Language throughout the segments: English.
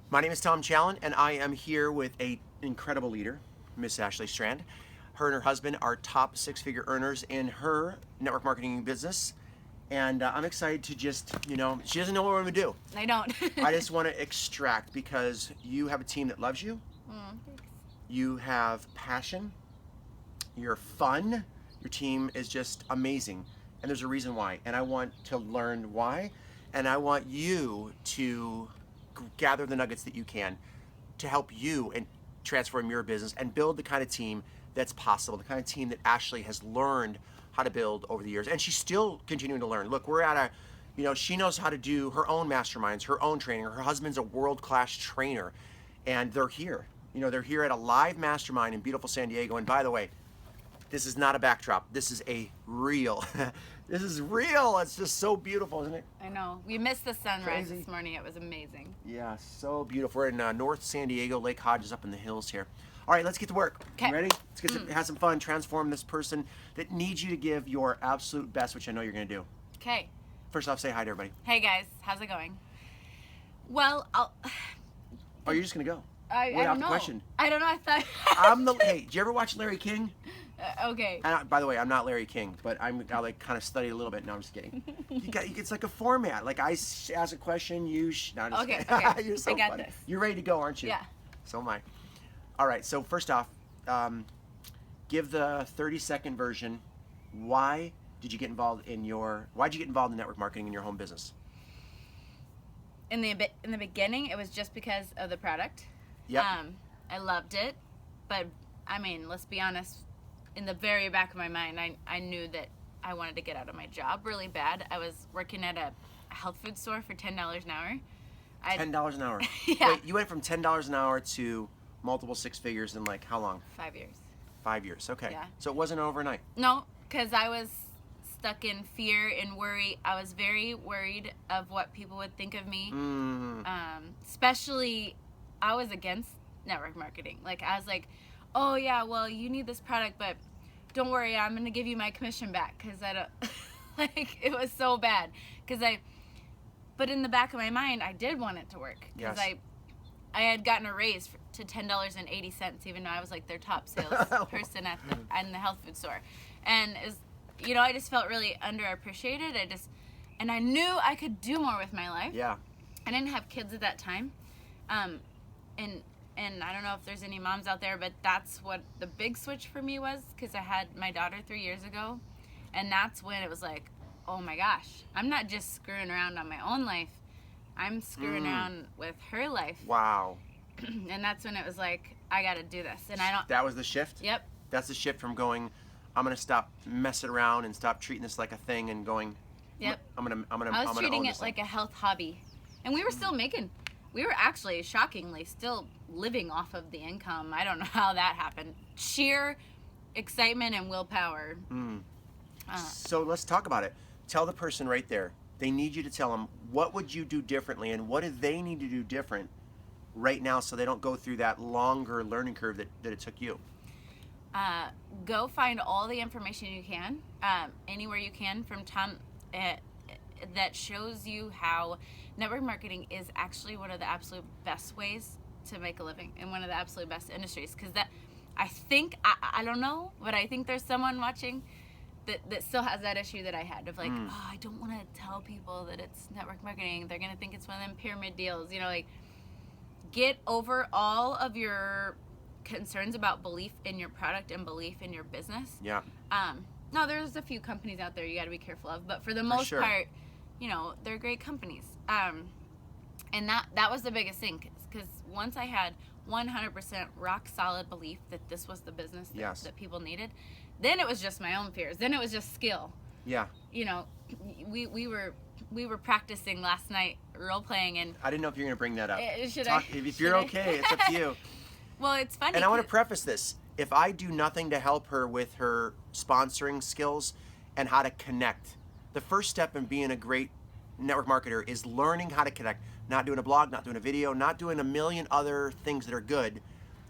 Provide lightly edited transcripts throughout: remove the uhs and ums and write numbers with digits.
My name is Tom Challan, and I am here with an incredible leader, Miss Ashley Strand. Her and her husband are top six-figure earners in her network marketing business. And I'm excited to just, she doesn't know what we're going to do. I don't. I just want to extract because you have a team that loves you. Thanks. You have passion. You're fun. Your team is just amazing. And there's a reason why. And I want to learn why. And I want you to gather the nuggets that you can to help you and transform your business and build the kind of team that's possible, the kind of team that Ashley has learned how to build over the years. And she's still continuing to learn. Look, we're at she knows how to do her own masterminds, her own training. Her husband's a world-class trainer, and they're here. They're here at a live mastermind in beautiful San Diego. And by the way, this is not a backdrop. This is a real. This is real. It's just so beautiful, isn't it? I know. We missed the sunrise Crazy. this morning. It was amazing. Yeah, so beautiful. We're in North San Diego. Lake Hodges up in the hills here. All right, let's get to work. Okay. You ready? Let's get to have some fun. Transform this person that needs you to give your absolute best, which I know you're going to do. Okay. First off, say hi to everybody. Hey guys, how's it going? Well, Oh, you're just going to go. I Without don't know. question. I don't know. I thought. Hey, did you ever watch Larry King? Okay. And by the way, I'm not Larry King, but I like kind of studied a little bit. No, I'm just kidding. It's like a format. Like I ask a question, no, I'm just Okay. kidding. Okay. You're so I got funny. this. You're ready to go, aren't you? Yeah. So am I. All right. So first off, give the 30-second version. Why'd you get involved in network marketing in your home business? In the beginning, it was just because of the product. Yep. I loved it, but I mean, let's be honest. In the very back of my mind, I knew that I wanted to get out of my job really bad. I was working at a health food store for $10 an hour. $10 an hour. Yeah. Wait, you went from $10 an hour to multiple six figures in like how long? 5 years. 5 years. Okay. Yeah. So it wasn't overnight. No, because I was stuck in fear and worry. I was very worried of what people would think of me. Especially, I was against network marketing. Like, I was like, oh yeah, well, you need this product, but don't worry, I'm going to give you my commission back, because I don't, like, it was so bad. But in the back of my mind, I did want it to work. Because Yes. I had gotten a raise to $10.80, even though I was like their top sales person in the health food store. And it was, I just felt really underappreciated. And I knew I could do more with my life. Yeah. I didn't have kids at that time. And I don't know if there's any moms out there, but that's what the big switch for me was, because I had my daughter 3 years ago. And that's when it was like, oh my gosh, I'm not just screwing around on my own life. I'm screwing around with her life. Wow. And that's when it was like, I got to do this. And I don't. That was the shift? Yep. That's the shift from going, I'm going to stop messing around and stop treating this like a thing and going, Yep. I'm going to I was treating own it this like thing. a health hobby. And we were still we were actually shockingly still living off of the income. I don't know how that happened. Sheer excitement and willpower. So let's talk about it. Tell the person right there. They need you to tell them, what would you do differently and what do they need to do different right now so they don't go through that longer learning curve that it took you? Go find all the information you can, anywhere you can from Tom, that shows you how network marketing is actually one of the absolute best ways to make a living and one of the absolute best industries. Because I don't know, but I think there's someone watching that still has that issue that I had of like, oh, I don't want to tell people that it's network marketing. They're going to think it's one of them pyramid deals. Get over all of your concerns about belief in your product and belief in your business. Yeah. No, there's a few companies out there you got to be careful of, but for the most part, they're great companies. And that was the biggest thing, because once I had 100% rock solid belief that this was the business that people needed, then it was just my own fears. Then it was just skill. Yeah. We were practicing last night role playing, and I didn't know if you're going to bring that up. If you're should I? okay, it's up to you. Well, it's funny. And I want to preface this. If I do nothing to help her with her sponsoring skills and how to connect, the first step in being a great network marketer is learning how to connect. Not doing a blog, not doing a video, not doing a million other things that are good.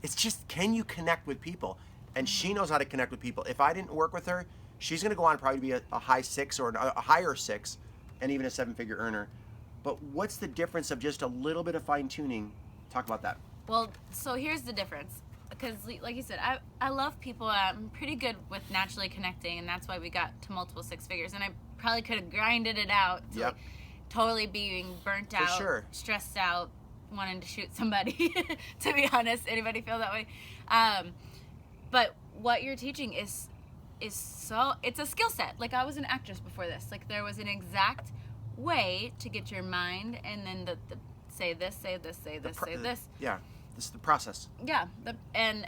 It's just, can you connect with people? And she knows how to connect with people. If I didn't work with her, she's going to go on probably to be a high 6 or a higher 6 and even a 7-figure earner. But what's the difference of just a little bit of fine tuning? Talk about that. Well, so here's the difference. Because, like you said, I love people. I'm pretty good with naturally connecting, and that's why we got to multiple six figures. And I probably could have grinded it out to Yep. totally being burnt For out, sure. stressed out, wanting to shoot somebody. To be honest, anybody feel that way? But what you're teaching is so, it's a skill set. Like, I was an actress before this. Like, there was an exact way to get your mind, and then the say this, say this, say this, say this. Yeah, this is the process. Yeah, and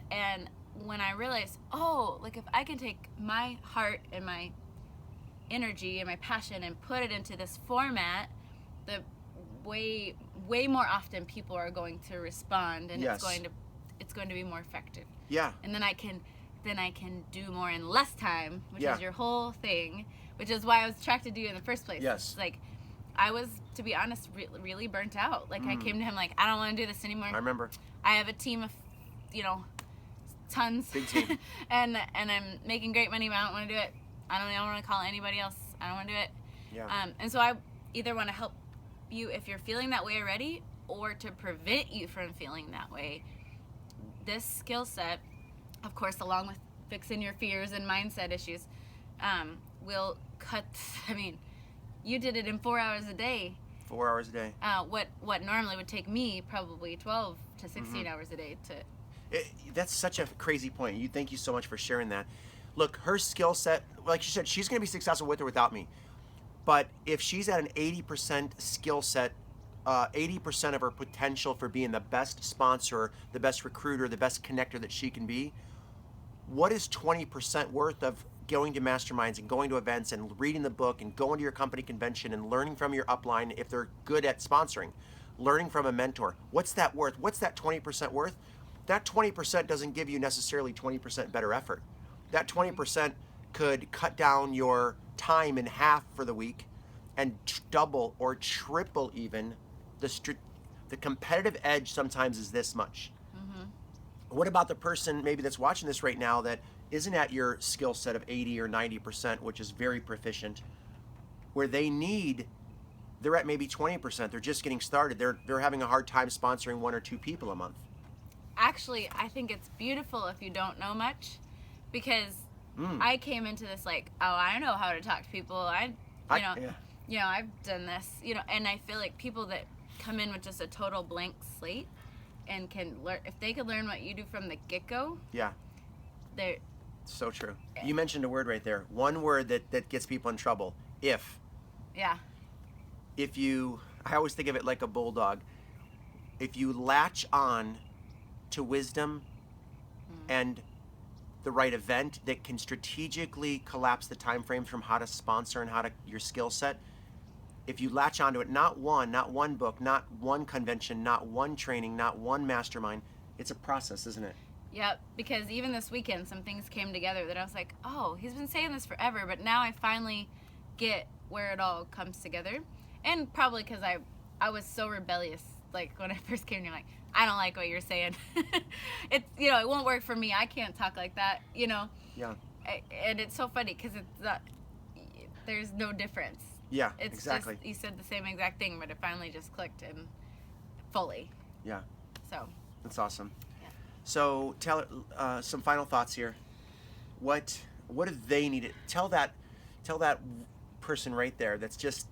when I realized, oh, like if I can take my heart and my energy and my passion and put it into this format, the way more often people are going to respond, and Yes. it's going to be more effective. Yeah. And then I can do more in less time, which Yeah. is your whole thing, which is why I was attracted to you in the first place. Yes. It's like, I was, to be honest, really burnt out. Like, I came to him like, I don't want to do this anymore. I remember. I have a team of, tons. Big team. and I'm making great money, but I don't want to do it. I don't want to call anybody else. I don't want to do it. Yeah. And so I either want to help you if you're feeling that way already, or to prevent you from feeling that way. This skill set, of course, along with fixing your fears and mindset issues, will cut. I mean, you did it in 4 hours a day. 4 hours a day. What normally would take me probably 12 to 16 hours a day to. That's such a crazy point. Thank you so much for sharing that. Look, her skill set, like she said, she's going to be successful with or without me. But if she's at an 80% skill set, 80% of her potential for being the best sponsor, the best recruiter, the best connector that she can be, what is 20% worth of going to masterminds and going to events and reading the book and going to your company convention and learning from your upline if they're good at sponsoring, learning from a mentor? What's that worth? What's that 20% worth? That 20% doesn't give you necessarily 20% better effort. That 20% could cut down your time in half for the week and double or triple even the competitive edge. Sometimes is this much. What about the person maybe that's watching this right now that isn't at your skill set of 80 or 90%, which is very proficient, where they're at maybe 20%. They're just getting started. They're having a hard time sponsoring 1 or 2 people a month. Actually, I think it's beautiful if you don't know much, because I came into this like, oh, I know how to talk to people. I've done this, and I feel like people that come in with just a total blank slate and can learn, if they could learn what you do from the get-go. Yeah. They're So true. You mentioned a word right there. One word that gets people in trouble. If. Yeah. I always think of it like a bulldog. If you latch on to wisdom and the right event that can strategically collapse the time frames from how to sponsor and your skill set, if you latch onto it, not one book, not one convention, not one training, not one mastermind, it's a process, isn't it? Yep, because even this weekend, some things came together that I was like, oh, he's been saying this forever, but now I finally get where it all comes together. And probably because I was so rebellious, like when I first came, you're like, I don't like what you're saying. It won't work for me. I can't talk like that, Yeah. And it's so funny because there's no difference. Yeah, It's exactly. just, you said the same exact thing, but it finally just clicked and fully. Yeah. So. That's awesome. Yeah. So tell some final thoughts here. What do they need? Tell that person right there that's just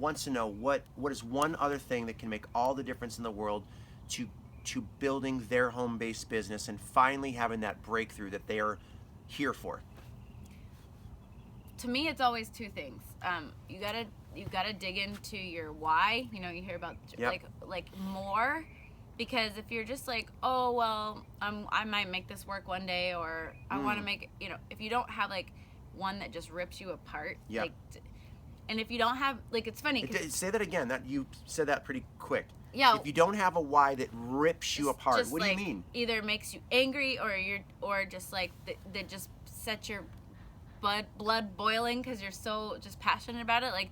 wants to know what is one other thing that can make all the difference in the world to building their home-based business and finally having that breakthrough that they are here for. To me, it's always two things. You gotta dig into your why. You hear about like more, because if you're just like, oh well, I might make this work one day, or I want to make if you don't have like one that just rips you apart. Yeah. Like, and if you don't have it's funny. Say that again. That you said that pretty quick. Yeah. If you don't have a why that rips you apart, just what do you mean? Either makes you angry, or just like that just sets your blood boiling because you're so just passionate about it. Like,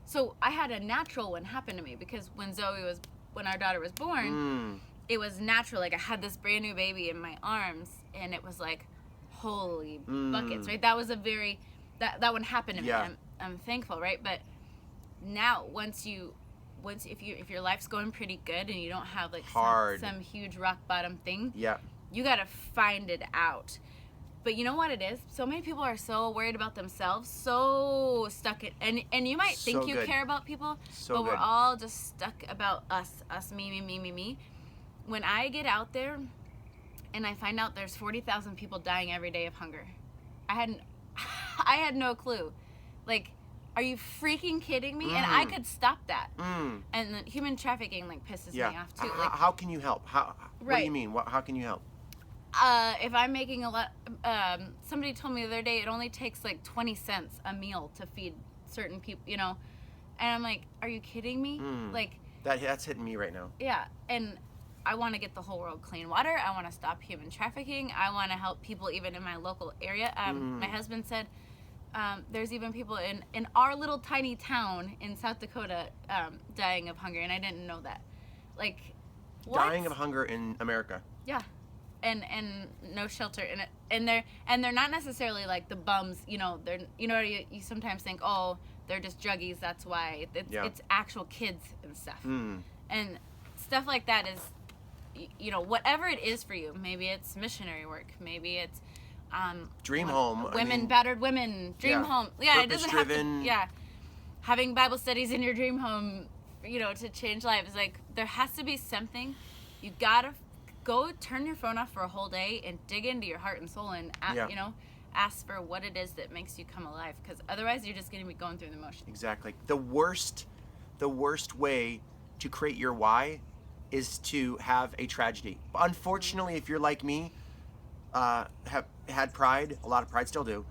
so I had a natural one happen to me because when our daughter was born, it was natural. Like, I had this brand new baby in my arms, and it was like, holy buckets, right? That was that one happened to me. Yeah. I'm thankful, right? But now once you once if your life's going pretty good and you don't have like Hard. some huge rock bottom thing, Yeah. you got to find it out. But you know what it is? So many people are so worried about themselves, so stuck in, and you might think So you good. care about people, So but we're good. all just stuck about us, me. When I get out there and I find out there's 40,000 people dying every day of hunger, I had no clue. Like, are you freaking kidding me? And I could stop that. And then human trafficking like pisses me off too. Like, How can you help? What do you mean? How can you help? if I'm making a lot, somebody told me the other day it only takes like 20 cents a meal to feed certain people, you know, and I'm like, are you kidding me? Like, That's hitting me right now. yeah, and I want to get the whole world clean water. I want to stop human trafficking. I want to help people even in my local area. My husband said there's even people in our little tiny town in South Dakota dying of hunger, and I didn't know that. Like, what? Dying of hunger in America. Yeah. And no shelter in it, and they're not necessarily like the bums, you know. They're, you know, you sometimes think, oh, they're just druggies, that's why. It's actual kids and stuff, and stuff like that is, you know, whatever it is for you. Maybe it's missionary work, maybe it's Dream home. battered women, dream home. Yeah, it doesn't have to. Purpose-driven. Yeah, having Bible studies in your dream home, you know, to change lives. Like, there has to be something. You gotta go turn your phone off for a whole day and dig into your heart and soul and you know, ask for what it is that makes you come alive, because otherwise you're just going to be going through the motions. Exactly. The worst way to create your why is to have a tragedy. Unfortunately, if you're like me, have had pride, a lot of pride, still do,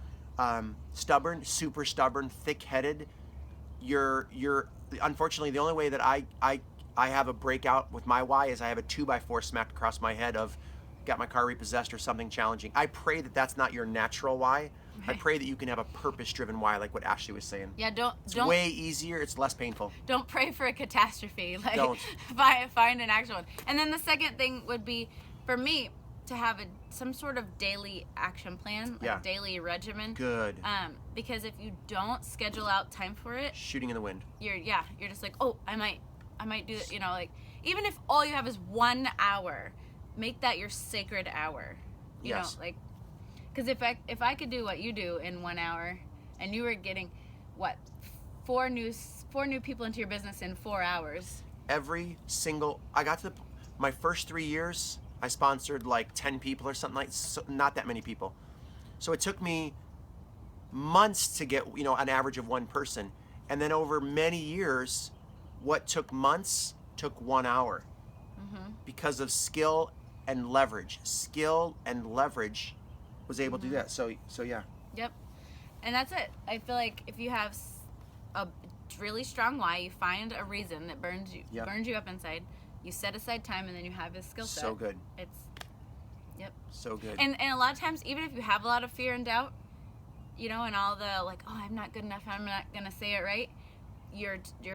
stubborn, super stubborn, thick-headed, you're unfortunately, the only way that I have a breakout with my why is I have a 2x4 smacked across my head of got my car repossessed or something challenging. I pray that that's not your natural why. I pray that you can have a purpose-driven why, like what Ashley was saying. Yeah, It's don't way easier. It's less painful. Don't pray for a catastrophe. Like, Don't. Find an actual one. And then the second thing would be, for me, to have some sort of daily action plan, like daily regimen. Good. Because if you don't schedule out time for it, Shooting in the wind. you're just like, oh, I might do it, you know, like, even if all you have is 1 hour, make that your sacred hour, you know, like, because if I could do what you do in 1 hour, and you were getting what, four new people into your business in 4 hours. I got to my first 3 years, I sponsored like 10 people or something, like, so not that many people. So it took me months to get, you know, an average of one person, and then over many years, what took months took 1 hour because of skill and leverage. Skill and leverage was able to do that. So yeah. Yep. And that's it. I feel like if you have a really strong why, you find a reason that burns you up inside, you set aside time, and then you have this skill set. So good. It's, so good. And a lot of times, even if you have a lot of fear and doubt, you know, and all the like, oh, I'm not good enough, I'm not gonna say it right, you're